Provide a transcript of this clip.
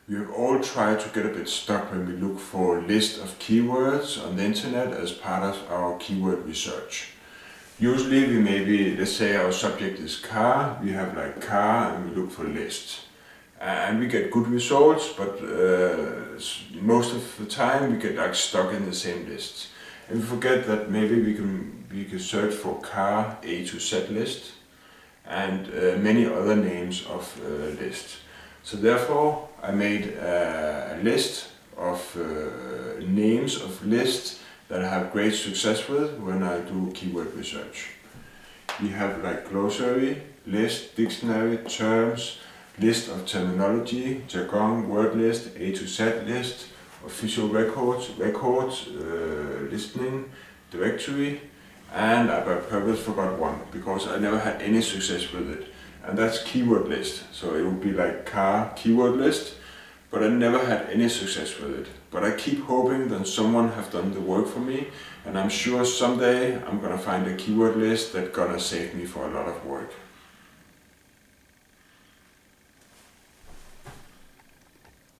We have all tried to get a bit stuck when we look for a list of keywords on the internet as part of our keyword research. Usually we maybe, let's say our subject is car, we have like car and we look for lists. And we get good results, but most of the time we get like stuck in the same lists. And we forget that maybe we can search for car A to Z list and many other names of lists. So therefore I made a list of names of lists that I have great success with when I do keyword research. We have like glossary, list, dictionary, terms, list of terminology, jargon, word list, A to Z list, official records, listening, directory, and I by purpose forgot one because I never had any success with it. And that's keyword list. So it would be like car keyword list, but I never had any success with it. But I keep hoping that someone have done the work for me, and I'm sure someday I'm gonna find a keyword list that's gonna save me for a lot of work.